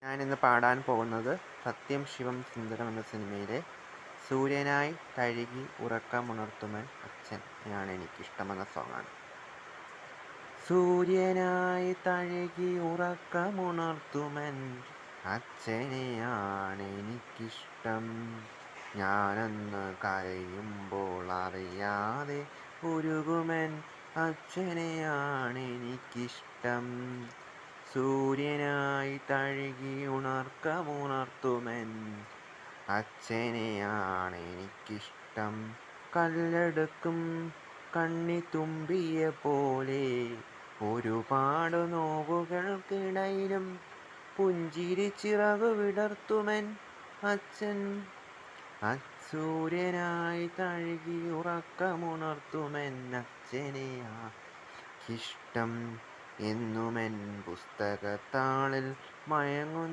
ഞാനിന്ന് പാടാൻ പോകുന്നത് സത്യം ശിവം സുന്ദരം എന്ന സിനിമയിലെ സൂര്യനായി തഴുകി ഉറക്കമുണർത്തുമൻ അച്ഛൻ ആണ് എനിക്കിഷ്ടമെന്ന സോങ്ങാണ്. സൂര്യനായി തഴുകി ഉറക്കമുണർത്തുമൻ അച്ഛനെയാണ് എനിക്കിഷ്ടം. ഞാനൊന്ന് കരയുമ്പോൾ അറിയാതെ ഉരുകുമൻ അച്ഛനെയാണ് എനിക്കിഷ്ടം. സൂര്യനായി തഴുകി ഉണർത്തുമൻ അച്ഛനെയാണ് എനിക്കിഷ്ടം. കല്ലെടുക്കും കണ്ണിത്തുമ്പിയ പോലെ ഒരുപാട് നോവുകൾക്കിടയിലും പുഞ്ചിരി ചിറകു വിടർത്തുമൻ അച്ഛൻ. സൂര്യനായി തഴുകി ഉറക്കമുണർത്തുമൻ അച്ഛനെയാണിഷ്ടം. എന്നുമെൻ പുസ്തകത്താളിൽ മയങ്ങുന്ന